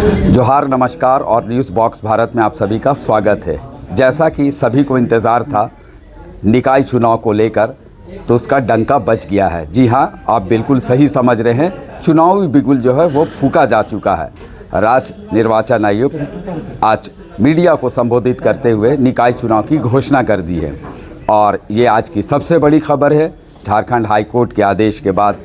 जोहार, नमस्कार और न्यूज़ बॉक्स भारत में आप सभी का स्वागत है। जैसा कि सभी को इंतज़ार था निकाय चुनाव को लेकर, तो उसका डंका बज गया है। जी हाँ, आप बिल्कुल सही समझ रहे हैं, चुनावी बिगुल जो है वो फूंका जा चुका है। राज्य निर्वाचन आयोग आज मीडिया को संबोधित करते हुए निकाय चुनाव की घोषणा कर दी है और ये आज की सबसे बड़ी खबर है। झारखंड हाई कोर्ट के आदेश के बाद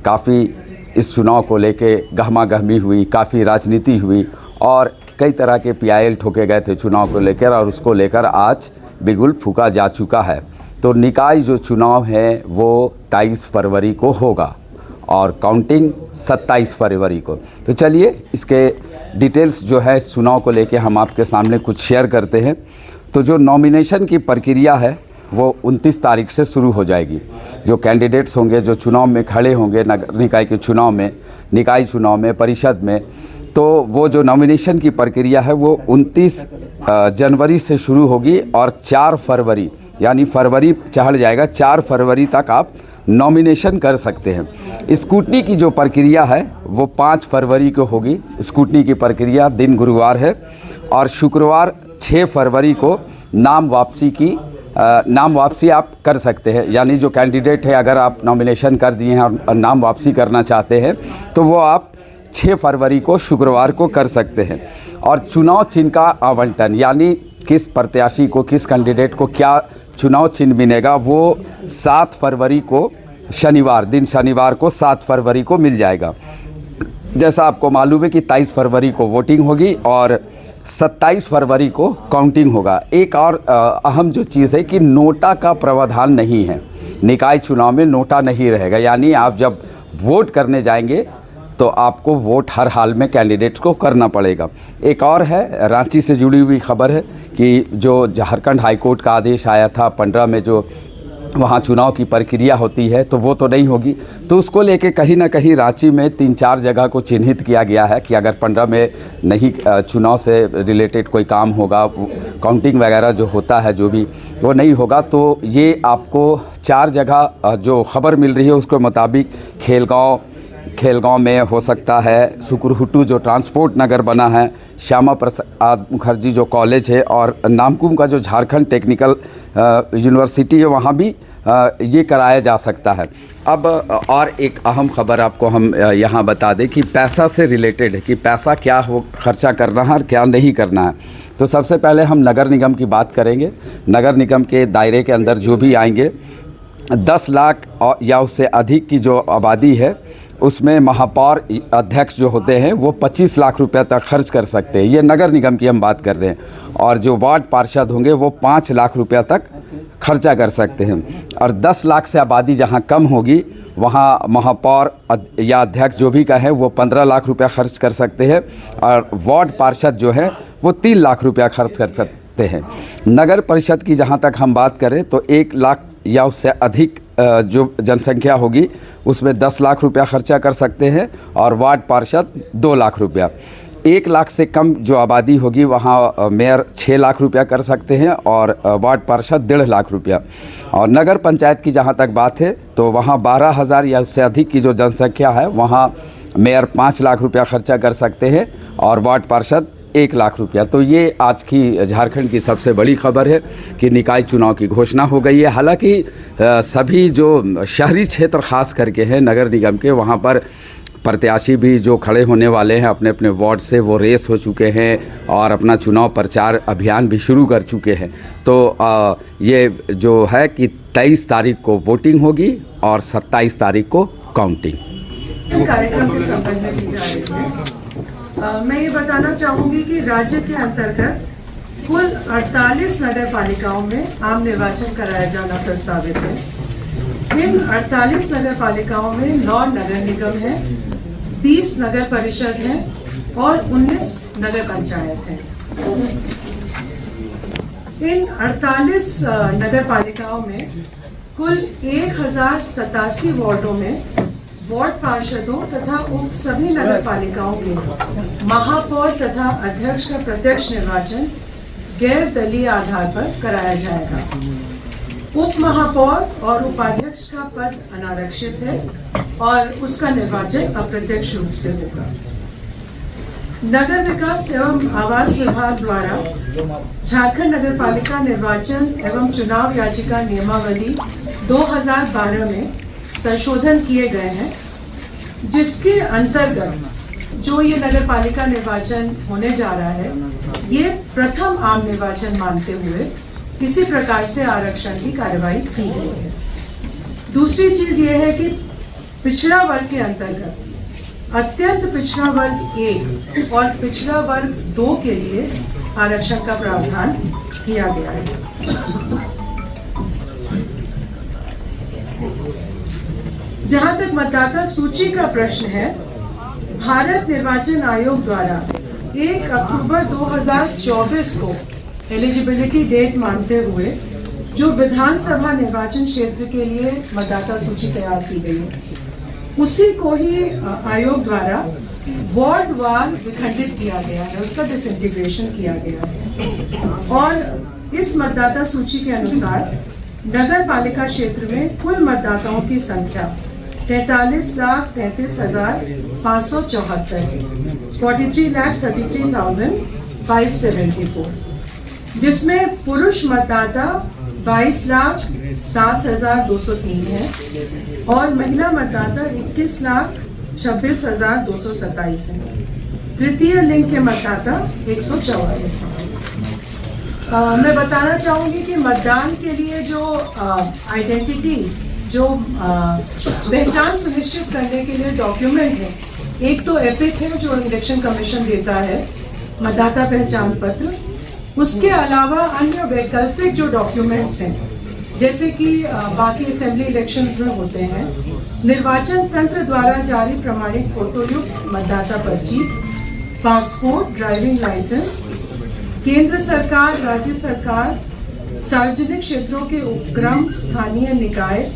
काफ़ी इस चुनाव को लेके गहमागहमी हुई, काफ़ी राजनीति हुई और कई तरह के पीआईएल ठोके गए थे चुनाव को लेकर, और उसको लेकर आज बिगुल फूंका जा चुका है। तो निकाय जो चुनाव है वो 23 फरवरी को होगा और काउंटिंग 27 फरवरी को। तो चलिए इसके डिटेल्स जो है इस चुनाव को लेके हम आपके सामने कुछ शेयर करते हैं। तो जो नॉमिनेशन की प्रक्रिया है वो 29 तारीख से शुरू हो जाएगी। जो कैंडिडेट्स होंगे, जो चुनाव में खड़े होंगे नगर निकाय के चुनाव में, निकाय चुनाव में, परिषद में, तो वो जो नॉमिनेशन की प्रक्रिया है वो 29 जनवरी से शुरू होगी और 4 फरवरी यानी फरवरी चढ़ जाएगा, 4 फरवरी तक आप नॉमिनेशन कर सकते हैं। स्क्रूटनी की जो प्रक्रिया है वो 5 फरवरी को होगी। स्क्रूटनी की प्रक्रिया दिन गुरुवार है और शुक्रवार 6 फरवरी को नाम वापसी आप कर सकते हैं। यानी जो कैंडिडेट है, अगर आप नॉमिनेशन कर दिए हैं और नाम वापसी करना चाहते हैं तो वो आप 6 फरवरी को शुक्रवार को कर सकते हैं। और चुनाव चिन्ह का आवंटन, यानी किस प्रत्याशी को, किस कैंडिडेट को क्या चुनाव चिन्ह मिलेगा, वो 7 फरवरी को शनिवार को 7 फरवरी को मिल जाएगा। जैसा आपको मालूम है कि 23 फरवरी को वोटिंग होगी और 27 फरवरी को काउंटिंग होगा। एक और अहम जो चीज़ है कि नोटा का प्रावधान नहीं है। निकाय चुनाव में नोटा नहीं रहेगा, यानी आप जब वोट करने जाएंगे तो आपको वोट हर हाल में कैंडिडेट्स को करना पड़ेगा। एक और है, रांची से जुड़ी हुई खबर है कि जो झारखंड हाई कोर्ट का आदेश आया था 15 में, जो वहाँ चुनाव की प्रक्रिया होती है, तो वो तो नहीं होगी। तो उसको लेके कहीं ना कहीं रांची में 3-4 जगह को चिन्हित किया गया है कि अगर 15 में नहीं चुनाव से रिलेटेड कोई काम होगा, काउंटिंग वगैरह जो होता है, जो भी वो नहीं होगा, तो ये आपको 4 जगह जो खबर मिल रही है उसके मुताबिक खेलगांव में हो सकता है, सुकुरहुटू जो ट्रांसपोर्ट नगर बना है, श्यामा प्रसाद मुखर्जी जो कॉलेज है, और नामकुम का जो झारखंड टेक्निकल यूनिवर्सिटी है, वहाँ भी ये कराया जा सकता है। अब और एक अहम खबर आपको हम यहाँ बता दें कि पैसा से रिलेटेड है कि पैसा क्या हो खर्चा करना है और क्या नहीं करना है। तो सबसे पहले हम नगर निगम की बात करेंगे। नगर निगम के दायरे के अंदर जो भी आएंगे, 10 लाख या उससे अधिक की जो आबादी है उसमें महापौर अध्यक्ष जो होते हैं वो 25 लाख रुपए तक खर्च कर सकते हैं। ये नगर निगम की हम बात कर रहे हैं। और जो वार्ड पार्षद होंगे वो 5 लाख रुपया तक खर्चा कर सकते हैं। और 10 लाख से आबादी जहां कम होगी वहां महापौर या अध्यक्ष जो भी का है वो 15 लाख रुपया खर्च कर सकते हैं और वार्ड पार्षद जो है वो 3 लाख रुपया खर्च कर सकते हैं। नगर परिषद की जहां तक हम बात करें तो 1 लाख या उससे अधिक जो जनसंख्या होगी उसमें 10 लाख रुपया खर्चा कर सकते हैं और वार्ड पार्षद 2 लाख रुपया। 1 लाख से कम जो आबादी होगी वहाँ मेयर 6 लाख रुपया कर सकते हैं और वार्ड पार्षद 1.5 लाख रुपया। और नगर पंचायत की जहाँ तक बात है तो वहाँ 12,000 या उससे अधिक की जो जनसंख्या है वहाँ मेयर 5 लाख रुपया खर्चा कर सकते हैं और वार्ड पार्षद 1 लाख रुपया। तो ये आज की झारखंड की सबसे बड़ी खबर है कि निकाय चुनाव की घोषणा हो गई है। हालांकि सभी जो शहरी क्षेत्र खास करके हैं नगर निगम के, वहाँ पर प्रत्याशी भी जो खड़े होने वाले हैं अपने अपने वार्ड से, वो रेस हो चुके हैं और अपना चुनाव प्रचार अभियान भी शुरू कर चुके हैं। तो ये जो है कि 23 तारीख को वोटिंग होगी और 27 तारीख को काउंटिंग। कार्यक्रम के संबंध में की जा रही है। मैं ये बताना चाहूँगी कि राज्य के अंतर्गत कुल 48 नगर पालिकाओं में आम निर्वाचन कराया जाना प्रस्तावित है। इन 48 नगर पालिकाओं में 9 नगर निगम हैं, 20 नगर परिषद हैं और 19 नगर पंचायत हैं। इन 48 नगर पालिकाओं में कुल 1087 वार्डों में वार्ड पार्षदों तथा उप सभी नगर पालिकाओं के महापौर तथा अध्यक्ष का प्रत्यक्ष निर्वाचन गैर दलीय आधार पर कराया जाएगा। उप महापौर और उपाध्यक्ष का पद अनारक्षित है और उसका निर्वाचन अप्रत्यक्ष रूप से होगा। नगर विकास एवं आवास विभाग द्वारा झारखंड नगर पालिका निर्वाचन एवं चुनाव याचिका नियमावली 2012 में संशोधन किए गए हैं, जिसके अंतर्गत जो ये नगर पालिका निर्वाचन होने जा रहा है, ये प्रथम आम निर्वाचन मानते हुए किसी प्रकार से आरक्षण की कार्यवाही की गई है। दूसरी चीज ये है कि पिछड़ा वर्ग के अंतर्गत अत्यंत पिछड़ा वर्ग 1 और पिछड़ा वर्ग 2 के लिए आरक्षण का प्रावधान किया गया है। जहां तक मतदाता सूची का प्रश्न है, भारत निर्वाचन आयोग द्वारा 1 अक्टूबर 2024 को एलिजिबिलिटी डेट मानते हुए जो विधानसभा निर्वाचन क्षेत्र के लिए मतदाता सूची तैयार की गई है, उसी को ही आयोग द्वारा वार्ड वार विखंडित किया गया है, उसका डिसइंटीग्रेशन किया गया है। और इस मतदाता सूची के अनुसार नगर पालिका क्षेत्र में कुल मतदाताओं की संख्या 43,33,574 43,33,574, जिसमें पुरुष मतदाता 22,07,203 है और महिला मतदाता 21,26,227 है। तृतीय लिंग के मतदाता 144 है। मैं बताना चाहूंगी कि मतदान के लिए जो आइडेंटिटी, जो पहचान सुनिश्चित करने के लिए डॉक्यूमेंट है, एक तो एपिक है जो इलेक्शन कमीशन देता है, मतदाता पहचान पत्र। उसके अलावा अन्य वैकल्पिक जो डॉक्यूमेंट्स हैं, जैसे कि बाकी असेंबली इलेक्शंस में होते हैं, निर्वाचन तंत्र द्वारा जारी प्रमाणित फोटोयुक्त मतदाता पर्ची, पासपोर्ट, ड्राइविंग लाइसेंस, केंद्र सरकार, राज्य सरकार, सार्वजनिक क्षेत्रों के उपक्रम, स्थानीय निकाय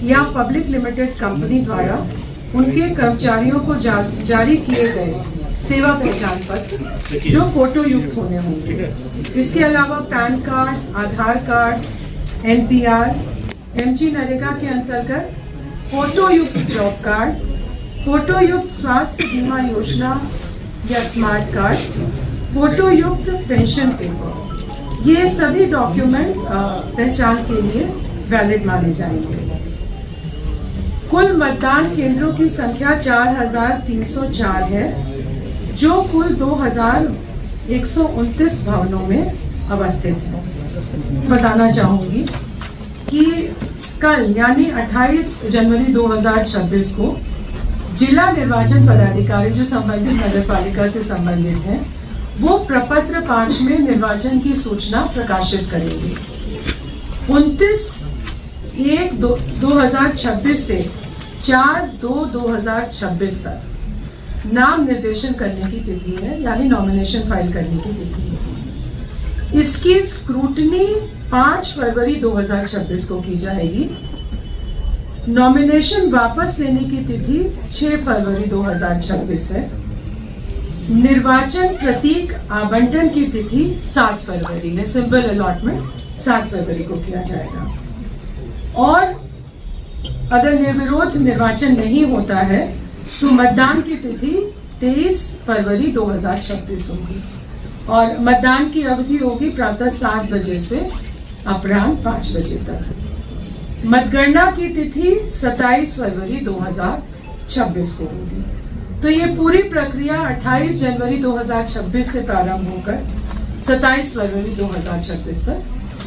या पब्लिक लिमिटेड कंपनी द्वारा उनके कर्मचारियों को जारी किए गए सेवा पहचान पत्र जो फोटो युक्त होने होंगे। इसके अलावा पैन कार्ड, आधार कार्ड, NPR, MG नरेगा के अंतर्गत फोटो युक्त जॉब कार्ड, फोटो युक्त स्वास्थ्य बीमा योजना या स्मार्ट कार्ड, फोटो युक्त पेंशन पेपर, ये सभी डॉक्यूमेंट पहचान के लिए वैलिड माने जाएंगे। कुल मतदान केंद्रों की संख्या 4,304 है, जो कुल 2,129 भवनों में अवस्थित है। बताना चाहूंगी कि कल यानी 28 जनवरी 2026 को जिला निर्वाचन पदाधिकारी जो संबंधित नगर पालिका से संबंधित हैं, वो प्रपत्र 5 में निर्वाचन की सूचना प्रकाशित करेंगे। 29/1/2026 से 4/2/2026 तक नाम निर्देशन करने की तिथि है, यानी नॉमिनेशन फाइल करने की तिथि है। इसकी स्क्रूटनी 5 फरवरी 2026 को की जाएगी। नॉमिनेशन वापस लेने की तिथि 6 फरवरी 2026 है। निर्वाचन प्रतीक आवंटन की तिथि 7 फरवरी है। सिंबल अलॉटमेंट 7 फरवरी को किया जाएगा। और अगर निर्विरोध निर्वाचन नहीं होता है तो मतदान की तिथि 23 फरवरी 2026 होगी और मतदान की अवधि होगी प्रातः 7 बजे से अपराह्न 5 बजे तक। मतगणना की तिथि 27 फरवरी 2026 को होगी। तो ये पूरी प्रक्रिया 28 जनवरी 2026 से प्रारंभ होकर 27 फरवरी 2026 तक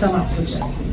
समाप्त हो जाएगी।